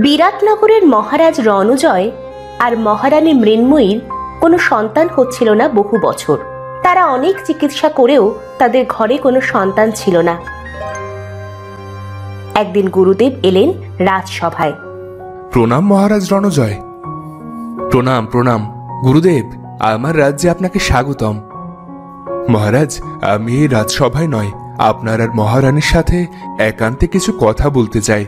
বিরাটনগরের মহারাজ রণজয় আর মহারানী মৃন্ময়ীর কোনো সন্তান হচ্ছিল না বহু বছর। তারা অনেক চিকিৎসা করেও তাদের ঘরে কোনো সন্তান ছিল না। একদিন গুরুদেব এলেন রাজসভায়। প্রণাম মহারাজ রণজয়। প্রণাম প্রণাম গুরুদেব, আমার রাজ্যে আপনাকে স্বাগতম। মহারাজ, আমি এই রাজসভায় নয়, আপনার আর মহারানীর সাথে একান্তে কিছু কথা বলতে চাই।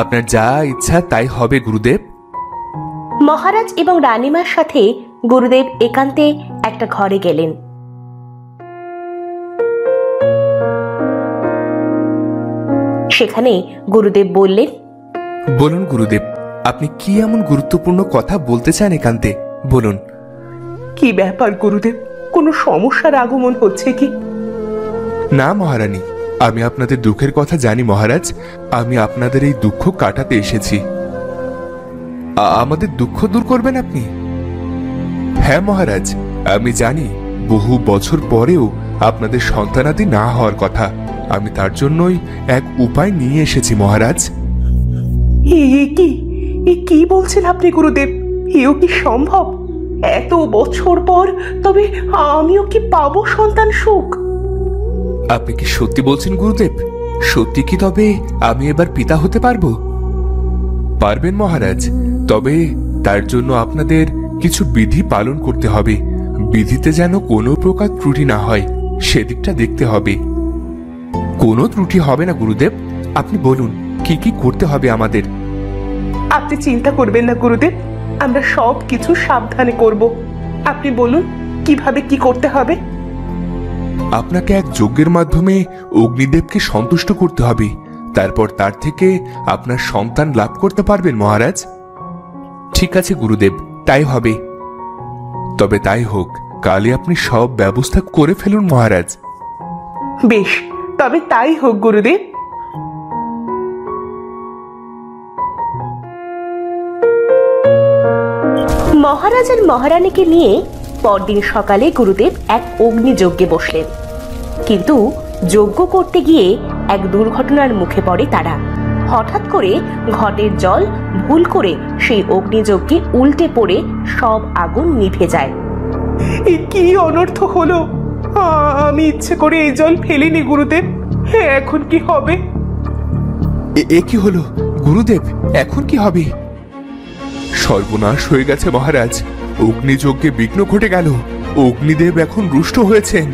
আপনার যা ইচ্ছা তাই হবে গুরুদেব। মহারাজ এবং রানীমার সাথে গুরুদেব একান্তে একটা ঘরে গেলেন। সেখানে গুরুদেব বললেন, বলুন গুরুদেব, আপনি কি এমন গুরুত্বপূর্ণ কথা বলতে চান একান্তে? বলুন। কি ব্যাপার গুরুদেব, কোনো সমস্যার আগমন হচ্ছে কি? না মহারানী, আমি আপনাদের দুঃখের কথা জানি মহারাজ। আমি আপনাদের এই দুঃখ কাটাতে এসেছি। আমাদের দুঃখ দূর করবেন আপনি? হ্যাঁ মহারাজ, আমি জানি বহু বছর পরেও আপনাদের সন্তানাদি না হওয়ার কথা। আমি তার জন্যই এক উপায় নিয়ে এসেছি মহারাজ। কি বলছেন আপনি গুরুদেব? এও কি সম্ভব? এত বছর পর তবে আমিও কি পাবো সন্তান সুখ? আপনি কি সত্যি বলছেন গুরুদেব? সত্যি কি তবে আমি এবার পিতা হতে পারবো? পারবেন মহারাজ, তবে তার জন্য আপনাদের কিছু বিধি পালন করতে হবে। বিধিতে যেন কোনো প্রকার ত্রুটি না হয় সেদিকটা দেখতে হবে। কোনো ত্রুটি হবে না গুরুদেব। আপনি বলুন কি কি করতে হবে আমাদের। আপনি চিন্তা করবেন না গুরুদেব, আমরা সব কিছু সাবধানে করব। আপনি বলুন কিভাবে কি করতে হবে। আপনাকে এক যজ্ঞের মাধ্যমে অগ্নিদেবকে সন্তুষ্ট করতে হবে। তারপর তার থেকে আপনার সন্তান লাভ করতে পারবেন মহারাজ। ঠিক আছে গুরুদেব, তাই হবে। তবে তাই হোক, কালই আপনি সব ব্যবস্থা করে ফেলুন মহারাজ। বেশ, তবে তাই হোক গুরুদেব। মহারাজ আর মহারানীকে নিয়ে পরদিন সকালে গুরুদেব এক অগ্নিযজ্ঞে বসলেন। কিন্তু যজ্ঞ করতে গিয়ে এক দুর্ঘটনার মুখে পড়ে তারা। হঠাৎ করে ঘটের জল ভুল করে সেই অগ্নিযজ্ঞে উল্টে পড়ে সব আগুন নিভে যায়। কি অনর্থ হলো! আমি ইচ্ছে করে এই জল ফেলিনি গুরুদেব। এখন কি হবে? এ কি হলো গুরুদেব? এখন কি হবে? সর্বনাশ হয়ে গেছে মহারাজ। অগ্নিযজ্ঞে বিঘ্ন ঘটে গেল। অগ্নিদেব এখন রুষ্ট হয়েছেন।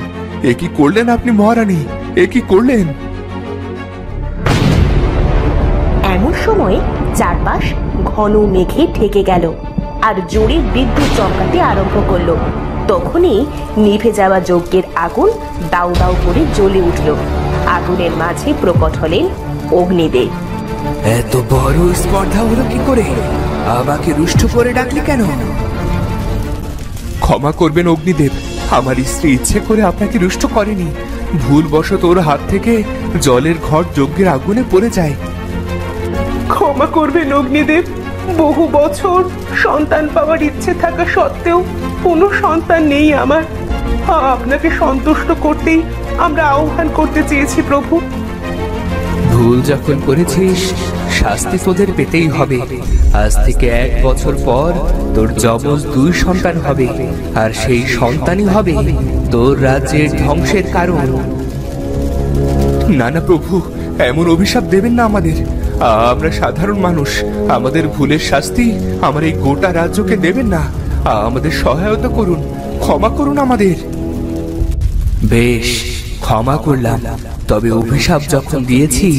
এ কি করলেন আপনি মহারানী? এ কি করলেন? এমন সময় চারপাশ ঘন মেঘে ঢেকে গেল আর জোরে বিদ্যুৎ চমকাতে আরম্ভ করলো। তখনই নিভে যাওয়া যজ্ঞের আগুন দাউ দাউ করে জ্বলে উঠল। আগুনের মাঝে প্রকট হলেন অগ্নিদেব। এত বড় স্পর্ধা হলো কি করে? আমাকে রুষ্ট করে ডাকলি কেন? ক্ষমা করবেন অগ্নিদেব, আমার স্ত্রী ইচ্ছে করে আপনাকে রুষ্ট করেনি। ভুলবশত ওর হাত থেকে জলের ঘট যজ্ঞের আগুনে পড়ে যায়। ক্ষমা করবেন অগ্নিদেব, বহু বছর সন্তান পাওয়ার ইচ্ছে থাকা সত্ত্বেও কোনো সন্তান নেই আমার। আপনাকে সন্তুষ্ট করতেই আমরা আহ্বান করতে চেয়েছি প্রভু। ভুল যখন করেছিস শাস্তি তোদের পেতেই হবে। আজ থেকে 1 বছর পর তোর যমজ 2 সন্তান হবে, আর সেই সন্তানই হবে তোর রাজ্যের ধ্বংসের কারণ। না না প্রভু, এমন অভিশাপ দেবেন না আমাদের। আমরা সাধারণ মানুষ, আমাদের ভুলের শাস্তি আমার এই গোটা রাজ্যকে দেবেন না। আমাদের সহায়তা করুন, ক্ষমা করুন আমাদের। বেশ, ক্ষমা করলাম, তবে অভিশাপ যখন দিয়েছি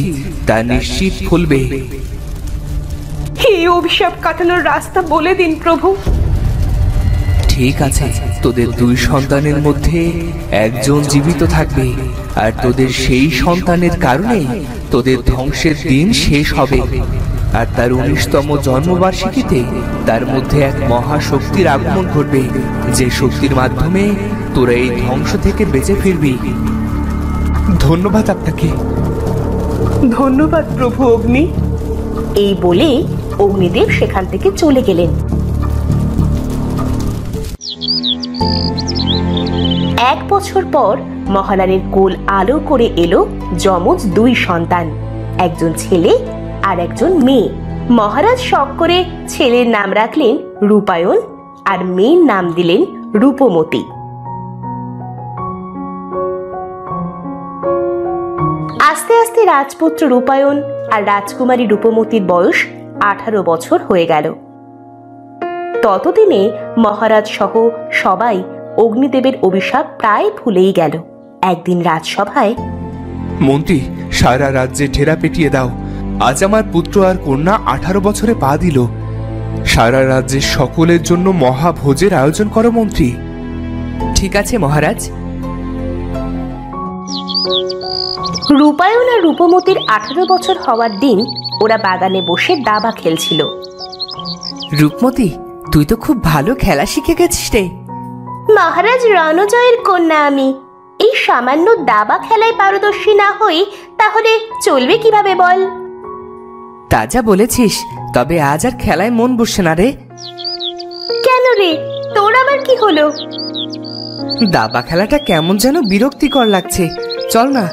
তা নিশ্চিত ফলবে। এই অভিশাপ কাটানোর রাস্তা বলে দিন প্রভু। ঠিক আছে, তোদের 2 সন্তানের মধ্যে একজন জীবিত থাকবে, আর তোদের সেই সন্তানের কারণে তোদের ধ্বংসের দিন শেষ হবে। আর তার 19তম জন্মবার্ষিকীতে তার মধ্যে এক মহাশক্তির আগমন ঘটবে, যে শক্তির মাধ্যমে তোরা এই ধ্বংস থেকে বেঁচে ফিরবি। ধন্যবাদ আপনাকে। ধন্যবাদ প্রভু অগ্নি। এই বলে অগ্নিদেব সেখান থেকে চলে গেলেন। 1 বছর পর মহারানীর কোল আলো করে এলো যমজ 2 সন্তান, একজন ছেলে আর একজন মেয়ে। মহারাজ শখ করে ছেলের নাম রাখলেন রূপায়ণ আর মেয়ের নাম দিলেন রূপমতি। আস্তে আস্তে রাজপুত্র রূপায়ণ আর রাজকুমারী রূপমতির বয়স 18 বছর হয়ে গেল। ততদিনে মহারাজ সহ সবাই অগ্নিদেবের অভিশাপ প্রায় ভুলেই গেল। একদিন রাজসভায়, মন্ত্রী, সারা রাজ্যে ঠেরা পেটিয়ে দাও। আজ আমার পুত্র আর কন্যা 18 বছরে পা দিল। সারা রাজ্যের সকলের জন্য মহাভোজের আয়োজন করো মন্ত্রী। ঠিক আছে মহারাজ। রূপায়ণ আর রূপমতির 18 বছর হওয়ার দিন ওরা বাগানে বসে দাবা খেলছিল। রূপমতি, তুই তো খুব ভালো খেলা শিখে গেছিস রে। মহারাজ রণজয়ের কন্যা আমি। এই সামান্য দাবা খেলায় পারদর্শী না হই তাহলে চলবে কিভাবে বল? তা যা বলেছিস, তবে আজ আর খেলায় মন বসছে না রে। কেন রে, তোর আবার কি হলো? দাবা খেলাটা কেমন যেন বিরক্তিকর লাগছে। চল না,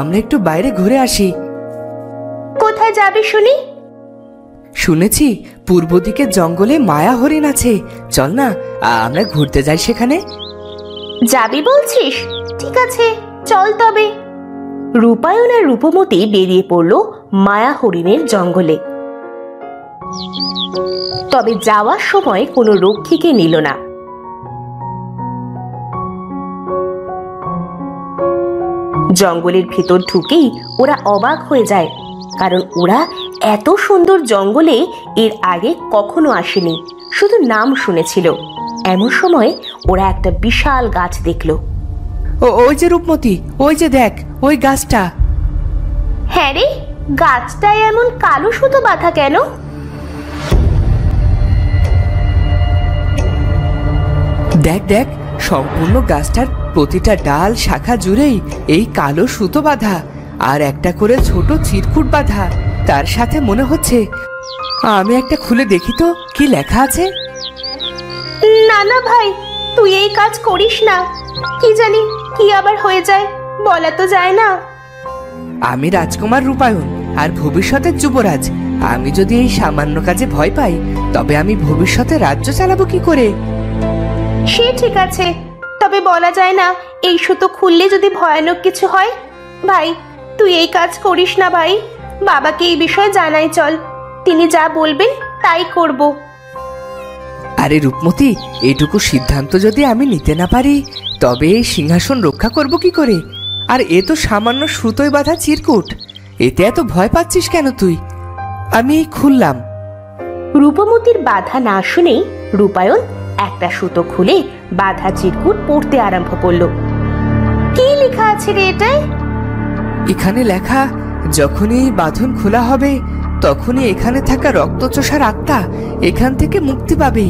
আমরা একটু বাইরে ঘুরে আসি। কোথায় যাবে শুনি? শুনেছি পূর্ব দিকে জঙ্গলে মায়া হরিণ আছে। চল না, আমরা ঘুরতে যাই সেখানে। যাবি বলছিস? ঠিক আছে, চল তবে। রূপায়ণ আর রূপমতি বেরিয়ে পড়ল মায়া হরিণের জঙ্গলে। তবে যাওয়ার সময় কোনো রক্ষীকে নিল না। জঙ্গলের ভিতর ঢুকেই ওরা অবাক হয়ে যায়, কারণ ওরা এত সুন্দর জঙ্গলে এর আগে কখনো আসেনি, শুধু নাম শুনেছিল। এমন সময় ওরা একটা বিশাল গাছ দেখল। ওই যে রূপমতি, ওই যে দেখ, ওই গাছটা। হ্যাঁ রে, গাছটায় এমন কালো সুতো বাঁধা কেন? দেখ দেখ, সম্পূর্ণ গাছটার প্রতিটা ডাল শাখা জুড়েই এই কালো সুতো বাঁধা, আর একটা করে ছোট চিরকুট বাঁধা। তার সাথে মনে হচ্ছে, আমি একটা খুলে দেখি তো কি লেখা আছে। না না ভাই, তুই এই কাজ করিস না। কি জানি কি আবার হয়ে যায়, বলা তো যায় না। আমি রাজকুমার রূপায়ণ আর ভবিষ্যতের যুবরাজ। আমি যদি এই সামান্য কাজে ভয় পাই, তবে আমি ভবিষ্যতে রাজ্য চালাবো কি করে? সে ঠিক আছে, তবে বলা যায় না এই সুতো খুললে যদি ভয়ানক কিছু হয়। ভাই, তুই এই কাজ করিস না ভাই। বাবাকে এই বিষয়ে জানাই চল, তিনি যা বলবেন তাই করব। আরে রূপমতি, এইটুকু সিদ্ধান্ত যদি আমি নিতে না পারি, তবে এই সিংহাসন রক্ষা করব কি করে? আর এ তো সামান্য সুতোয় বাঁধা চিরকুট, এতে এত ভয় পাচ্ছিস কেন তুই? আমি খুললাম। রূপমতির বাধা না শুনেই রূপায়ণ একটা সুতো খুলে বাধা চিরকুট পড়তে আরম্ভ করলো। কি লেখা আছে রে এটায়? এখানে লেখা, যখনই এই বাঁধন খোলা হবে, তখনই এখানে থাকা রক্তচোষার আত্মা এখান থেকে মুক্তি পাবে।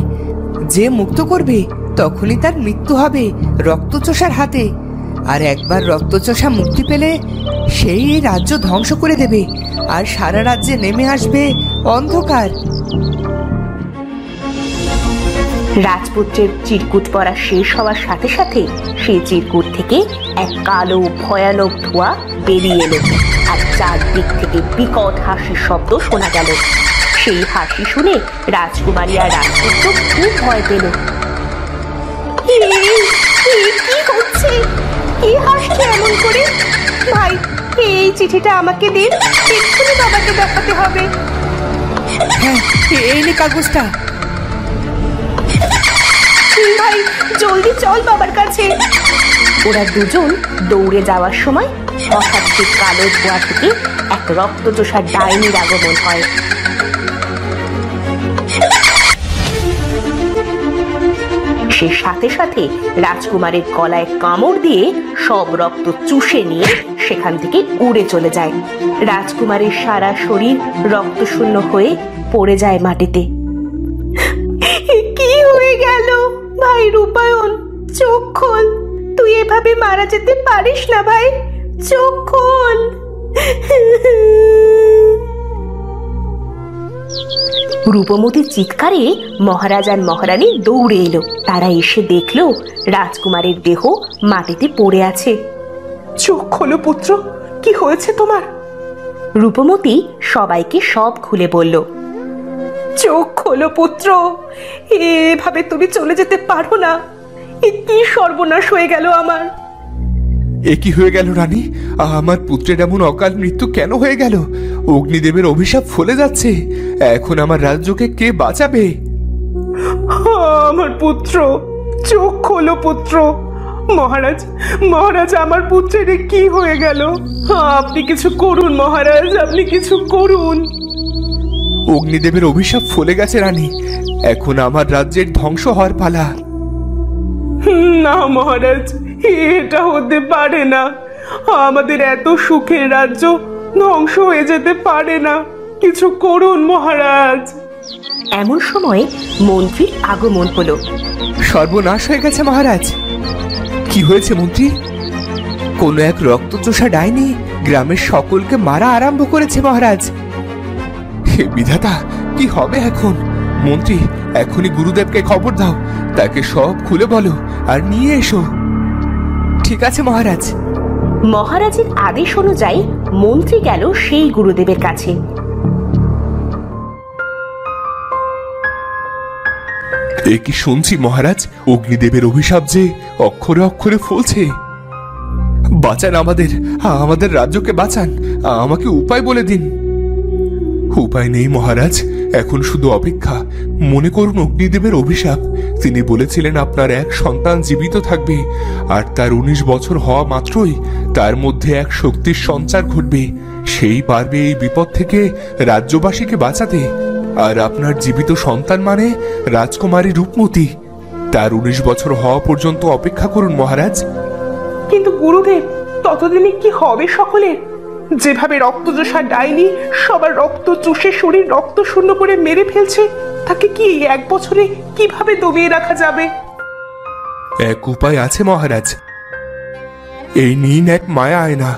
যে মুক্ত করবে তখনই তার মৃত্যু হবে রক্তচোষার হাতে। আর একবার রক্তচোষা মুক্তি পেলে সেই এই রাজ্য ধ্বংস করে দেবে, আর সারা রাজ্যে নেমে আসবে অন্ধকার। রাজপুত্রের চিরকুট পড়া শেষ হওয়ার সাথে সাথে সেই চিরকুট থেকে এক কালো ভয়ানক ধোঁয়া বেরিয়ে এলো, আর চারদিক থেকে বিকট হাসির শব্দ শোনা গেল। সেই হাসি শুনে রাজকুমারী আর রাজপুত্র খুব ভয় পেল। কি হচ্ছে? কি হাসছে এমন করে? ভাই, এই চিঠিটা আমাকে দিন, এক্ষুনি বাবাকে দেখাতে হবে। হ্যাঁ, এই নে কাগজটা। ভাই, জলদি চল বাবার কাছে। ওরা দুজন দৌড়ে যাওয়ার সময় হঠাৎ সেই কালো ধোঁয়া থেকে এক রক্তচোষা ডাইনির আগমন হয়। সে সাথে সাথে রাজকুমারের গলায় কামড় দিয়ে সব রক্ত চুষে নিয়ে সেখান থেকে উড়ে চলে যায়। রাজকুমারের সারা শরীর রক্তশূন্য হয়ে পড়ে যায় মাটিতে। কি হয়ে গেল? ভাই রূপায়ণ, চোখ খোল। তুই এভাবে মারা যেতে পারিস না ভাই, চোখ খোল। রূপমতির চিৎকারে মহারাজ আর মহারানী দৌড়ে এলো। তারা এসে দেখলো রাজকুমারের দেহ মাটিতে পড়ে আছে। চোখ খোলো পুত্র, কি হয়েছে তোমার? রূপমতি সবাইকে সব খুলে বলল। চোখ খোলো পুত্র, এভাবে তুমি চলে যেতে পারো না। এ কি সর্বনাশ হয়ে গেল আমার। এ কি হয়ে গেল রানী? আমার পুত্রের এমন অকাল মৃত্যু কেন হয়ে গেল? অগ্নিদেবের অভিশাপ ফলে যাচ্ছে। এখন আমার রাজ্যকে কে বাঁচাবে? আমার পুত্র, চোখ খোলো পুত্র। মহারাজ, মহারাজ, আমার পুত্রের কি হয়ে গেল? আপনি কিছু করুন মহারাজ, আপনি কিছু করুন। অগ্নিদেবের অভিশাপ ফলে গেছে রানী। এখন আমার রাজ্যের ধ্বংস হওয়ার পালা। না মহারাজ, এটা হতে পারে না। আমাদের এত সুখের রাজ্য ধ্বংস হয়ে যেতে পারে না। কিছু করুন মহারাজ। এমন সময় মন্ত্রীর আগমন হলো। সর্বনাশ হয়ে গেছে মহারাজ। কি হয়েছে মন্ত্রী? কোনো এক রক্তচোষা ডাইনি গ্রামের সকলকে মারা আরম্ভ করেছে মহারাজ। হে বিধাতা, কি হবে এখন? মন্ত্রী, এখনই গুরুদেবকে খবর দাও। তাকে সব খুলে বলো আর নিয়ে এসো। ঠিক আছে মহারাজ। মহারাজের আদেশ অনুযায়ী মন্ত্রী গেল সেই গুরুদেবের কাছে। এ কি শুনছি মহারাজ? অগ্নিদেবের অভিশাপ যে অক্ষরে অক্ষরে ফলছে। বাঁচান আমাদের, আমাদের রাজ্যকে বাঁচান। আমাকে উপায় বলে দিন। উপায় নেই মহারাজ, এখন শুধু অপেক্ষা। মনে করুন অগ্নিদেবের অভিশাপ। তিনি বলেছিলেন আপনার এক সন্তান জীবিত থাকবে, আর তার 19 বছর হওয়া মাত্রই তার মধ্যে এক শক্তির সঞ্চার ঘটবে। সেই পারবে এই বিপদ থেকে রাজ্যবাসীকে বাঁচাতে। আর আপনার জীবিত সন্তান মানে রাজকুমারী রূপমতি। তার 19 বছর হওয়া পর্যন্ত অপেক্ষা করুন মহারাজ। কিন্তু গুরুদেব, ততদিনে কি হবে সকলের? যেভাবে রক্তচোষা ডাইনি সবার রক্ত চুষে শরীর রক্ত শূন্য করে মেরে ফেলছে, তাকে কি এই 1 বছরে কিভাবে দমিয়ে রাখা যাবে? এক উপায় আছে মহারাজ। এই নিন এক মায়া আয়না।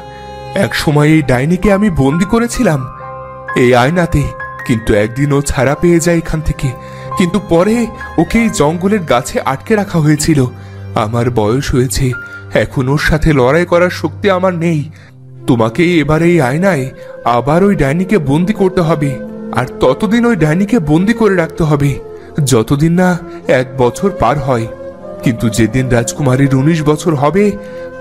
এক সময় এই ডাইনিকে আমি বন্দি করেছিলাম এই আয়নাতে, কিন্তু একদিন ও ছাড়া পেয়ে যায় এখান থেকে। কিন্তু পরে ওকে এই জঙ্গলের গাছে আটকে রাখা হয়েছিল। আমার বয়স হয়েছে, এখন ওর সাথে লড়াই করার শক্তি আমার নেই। তোমাকে এবার এই আয়নায় আবার ওই ডাইনিকে বন্দি করতে হবে, আর ততদিন ওই ডাইনিকে বন্দি করে রাখতে হবে যতদিন না 1 বছর পার হয়। কিন্তু যেদিন রাজকুমারীর 19 বছর হবে,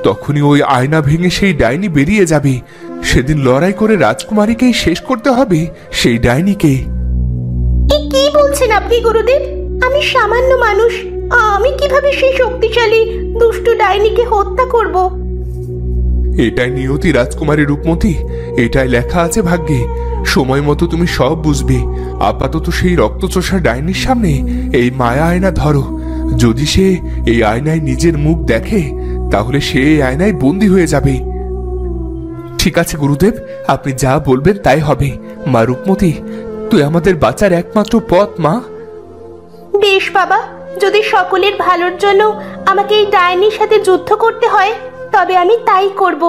তখনই ওই আয়না ভেঙে সেই ডাইনি বেরিয়ে যাবে। সেদিন লড়াই করে রাজকুমারীকেই শেষ করতে হবে, সেই ডাইনিকে। এ কি বলছেন আপনি গুরুদেব? আমি সামান্য মানুষ, আমি কিভাবে সেই শক্তিশালী দুষ্ট ডাইনিকে হত্যা করব? এটাই নিয়তি রাজকুমারী রূপমতি, এটাই লেখা আছে ভাগ্যে। সময় মতো তুমি সব বুঝবে। আপাতত সেই রক্তচোষা ডাইনির সামনে এই মায়া আয়না ধরো। যদি সে এই আয়নায় নিজের মুখ দেখে, তাহলে সে এই আয়নায় বন্দী হয়ে যাবে। ঠিক আছে গুরুদেব, আপনি যা বলবেন তাই হবে। মা রূপমতি, তুই আমাদের বাঁচার একমাত্র পথ মা। বেশ বাবা, যদি সকলের ভালোর জন্য আমাকে এই ডাইনির সাথে যুদ্ধ করতে হয়, তবে আমি তাই করব।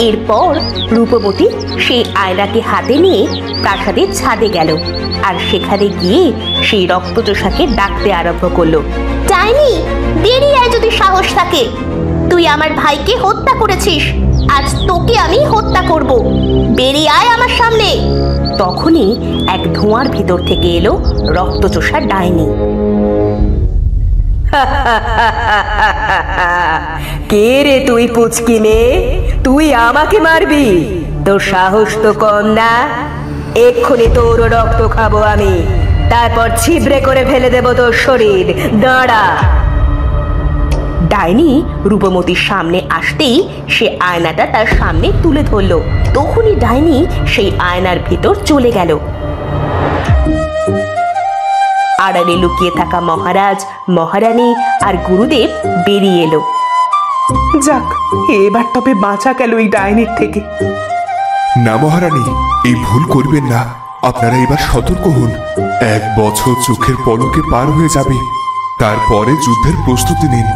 এরপর রূপবতী সেই আয়নাকে হাতে নিয়ে প্রাসাদের ছাদে গেল, আর সেখানে গিয়ে সেই রক্তচোষাকে ডাকতে আরম্ভ করলো। ডাইনি, বেরিয়ে আয় যদি সাহস থাকে। তুই আমার ভাইকে হত্যা করেছিস, আজ তোকে আমি হত্যা করব। বেরিয়ে আয় আমার সামনে। তখনই এক ধোঁয়ার ভিতর থেকে এলো রক্তচোষা ডাইনি। কে রে তুই পুচকি মেয়ে? তুই আমাকে মারবি? তোর সাহস তো কম না। এক্ষুনি তোর রক্ত খাবো আমি, তারপর ছিবড়ে করে ফেলে দেব তোর শরীর। দাঁড়া। ডাইনি রূপমতির সামনে আসতেই সে আয়নাটা তার সামনে তুলে ধরলো। তখনই ডাইনি সেই আয়নার ভিতর চলে গেল। আড়ালে লুকিয়ে থাকা মহারাজ, মহারানী আর গুরুদেব বেরিয়ে এলো। যাক, এবার তবে বাঁচা গেল এই ডাইনির থেকে। না মহারানী, এই ভুল করবেন না। আপনারা এবার সতর্ক হন। 1 বছর চোখের পলকে পার হয়ে যাবে। তারপরে যুদ্ধের প্রস্তুতি নিন।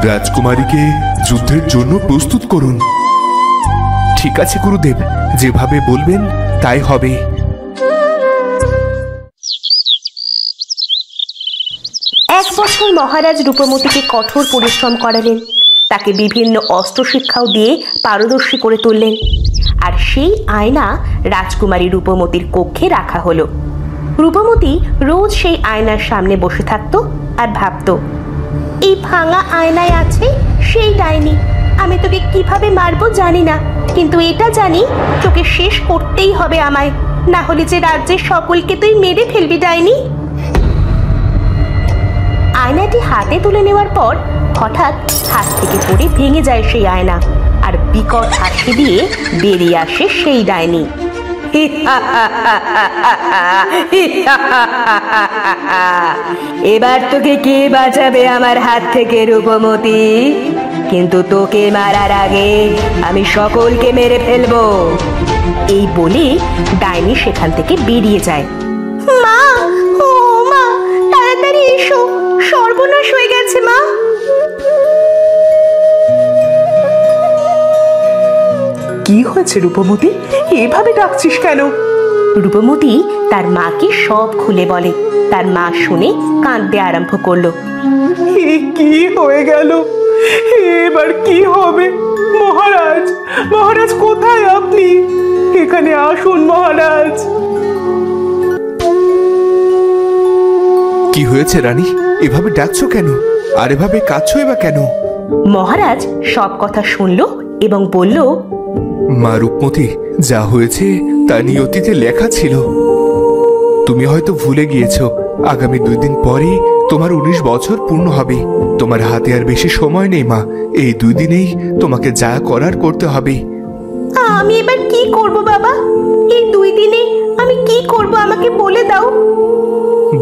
রাজকুমারীকে যুদ্ধের জন্য প্রস্তুত করুন। ঠিক আছে গুরুদেব, যেভাবে বলবেন তাই হবে। এক বছর মহারাজ রূপমতিকে কঠোর পরিশ্রম করালেন, তাকে বিভিন্ন অস্ত্র শিক্ষাও দিয়ে পারদর্শী করে তুললেন। আর সেই আয়না রাজকুমারী রূপমতির কক্ষে রাখা হলো। রূপমতি রোজ সেই আয়নার সামনে বসে থাকতো আর ভাবতো, এই ভাঙা আয়নায় আছে সেই ডাইনি। আমি তোকে কিভাবে মারবো জানি না, কিন্তু এটা জানি তোকে শেষ করতেই হবে আমায়, না হলে যে রাজ্যের সকলকে তুই মেরে ফেলবি ডাইনি। আয়নাটি হাতে তুলে নেওয়ার পর হঠাৎ হাত থেকে পড়ে ভেঙে যায় সেই আয়না, আর বিকট হাসি দিয়ে বেরিয়ে আসে সেই ডাইনি। এবার তোকে কে বাঁচাবে আমার হাত থেকে রূপমতি? কিন্তু তোকে মারার আগে আমি সকলকে মেরে ফেলবো। এই বলে ডাইনি সেখান থেকে বেরিয়ে যায়। মা, ও মা, তাড়াতাড়ি এসো, সর্বনাশ হয়ে গেছে মা। কি হয়েছে রূপমতি? এভাবে ডাকছিস কেন? রূপমতি তার মাকে সব খুলে বলে। তার মা শুনে কাঁদতে আরম্ভ করলো। এ কি হয়ে গেল? এবার কি হবে? মহারাজ, মহারাজ কোথায় আপনি? এখানে আসুন মহারাজ। কি হয়েছে রানী? এভাবে ডাকছো কেন? আর এভাবে কাঁদছো বা কেন? মহারাজ সব কথা শুনলো এবং বলল, মা রূপমতি, যা হয়েছে তা নিয়তিতে লেখা ছিল। তুমি হয়তো ভুলে গিয়েছো, আগামী 2 দিন পরে তোমার 19 বছর পূর্ণ হবে। তোমার হাতে আর বেশি সময় নেই মা, এই 2 দিনেই তোমাকে যা করার করতে হবে। আমি এবার কি করব বাবা? এই 2 দিনে আমি কি করব আমাকে বলে দাও।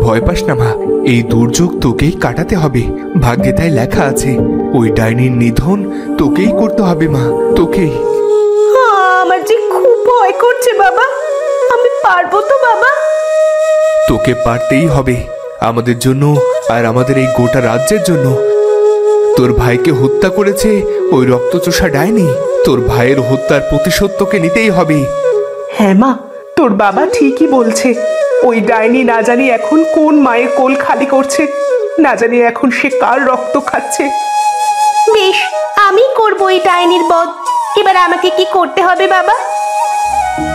ভয় পাস না মা, এই দুর্যোগ তোকেই কাটাতে হবে। ভাগ্যে তাই লেখা আছে, ওই ডাইনির নিধন তোকেই করতে হবে মা, তোকেই। আমার যে খুব ভয় করছে বাবা, আমি পারবো তো বাবা? তোকে পারতেই হবে, আমাদের জন্য আর আমাদের এই গোটা রাজ্যের জন্য। তোর ভাইকে হত্যা করেছে ওই রক্তচোষা ডাইনি, তোর ভাইয়ের হত্যার প্রতিশোধ তোকে নিতেই হবে। হ্যাঁ মা, তোর বাবা ঠিকই বলছে। ওই ডাইনি না জানি এখন কোন মায়ের কোল খালি করছে, না জানি এখন সে কার রক্ত খাচ্ছে। বেশ, আমি করবো এই ডাইনির বধ। এবার আমাকে কি করতে হবে বাবা?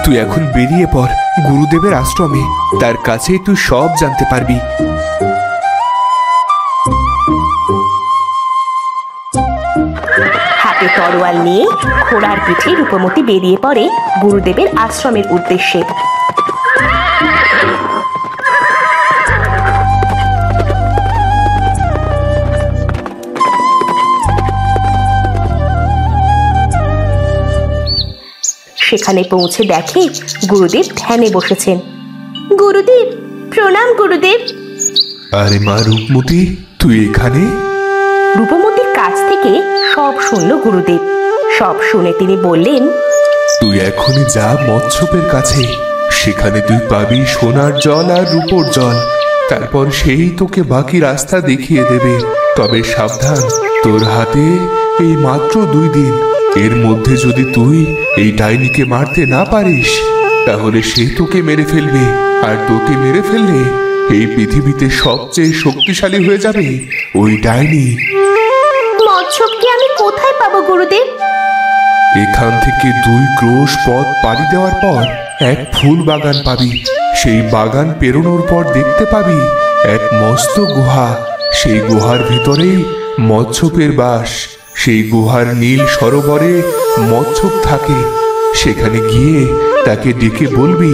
তুই এখন বেরিয়ে পড় গুরুদেবের আশ্রমে, তার কাছে তুই সব জানতে পারবি। হাতে তরোয়াল নিয়ে ঘোড়ার পিঠে রূপমতি বেরিয়ে পড়ে গুরুদেবের আশ্রমের উদ্দেশ্যে। সেখানে পৌঁছে দেখে গুরুদেব ধ্যানে বসেছেন। গুরুদেব প্রণাম। গুরুদেব। আরে মা রূপমতি, তুই এখানে? রূপমতির কাছ থেকে সব শুনল গুরুদেব। সব শুনে তিনি বললেন, তুই এখনই যা মৎস্যপের কাছে, সেখানে তুই পাবি সোনার জল আর রূপোর জল। তারপর সেই তোকে বাকি রাস্তা দেখিয়ে দেবে। তবে সাবধান, তোর হাতে এই মাত্র 2 দিন। এর মধ্যে যদি তুই এই ডাইনিকে মারতে না পারিস, তাহলে সে তোকে মেরে ফেলবে। আর তোকে মেরে ফেললে এই পৃথিবীতে সবচেয়ে শক্তিশালী হয়ে যাবে ওই ডাইনি। মৎস্যকে আমি কোথায় পাবো গুরুদেব? এখান থেকে 2 ক্রোশ পথ পাড়ি দেওয়ার পর এক ফুল বাগান পাবি। সেই বাগান পেরোনোর পর দেখতে পাবি এক মস্ত গুহা। সেই গুহার ভিতরেই মৎস্যপের বাস। সেই গুহার নীল সরোবরে মৎস্যপ থাকে। সেখানে গিয়ে তাকে ডেকে বলবি,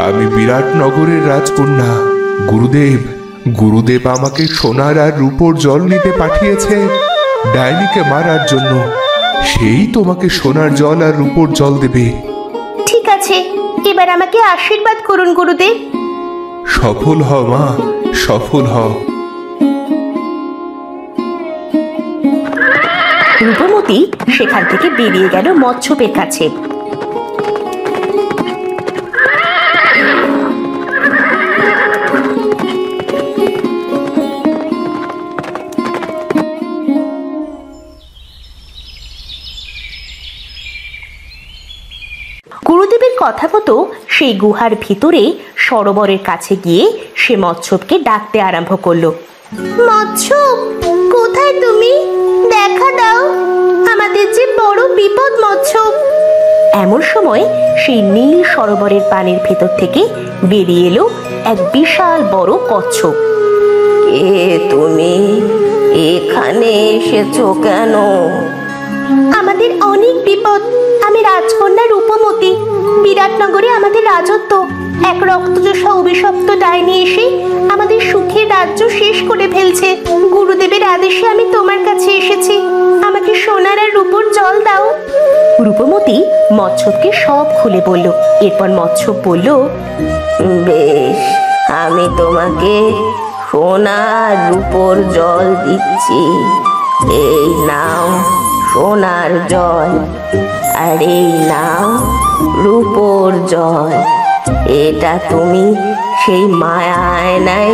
আমি বিরাটনগরের রাজকন্যা। গুরুদেব আমাকে সোনার আর রূপোর জল নিতে পাঠিয়েছে ডাইনিকে মারার জন্য। সেই তোমাকে সোনার জল আর রূপোর জল দেবে। ঠিক আছে, এবার আমাকে আশীর্বাদ করুন গুরুদেব। সফল হ মা, সফল হ। রূপমতি সেখান থেকে বেরিয়ে গেল মৎস্যপের কাছে। কথা মতো সেই গুহার ভিতরে সরোবরের কাছে গিয়ে সে মৎস্যকে ডাকতে আরম্ভ করলো। মৎস্যপ, কোথায় তুমি? দেখা দাও, আমাদের যে বড় বিপদ মৎস্যপ। এমন সময় সেই নীল সরোবরের পানির ভেতর থেকে বেরিয়ে এলো এক বিশাল বড় কচ্ছপ। কে তুমি? এখানে এসেছো কেন? আমাদের অনেক বিপদ। আমি রাজকন্যা রূপমতী। বিরাটনগরে আমাদের রাজত্ব। এক রক্তচোষা অভিশপ্ত ডাইনি এসে আমাদের সুখের রাজ্য শেষ করে ফেলছে। গুরুদেবের আদেশে আমি তোমার কাছে এসেছি। আমাকে সোনার আর রূপোর জল দাও। রূপমতী মৎস্যকে সব খুলে বলল। এরপর মৎস্য বলল, বেশ, আমি তোমাকে সোনা আর রূপোর জল দিচ্ছি। এই নাও সোনার জল, আর এই নাও রূপোর জল। এটা তুমি সেই মায়া আয়নায়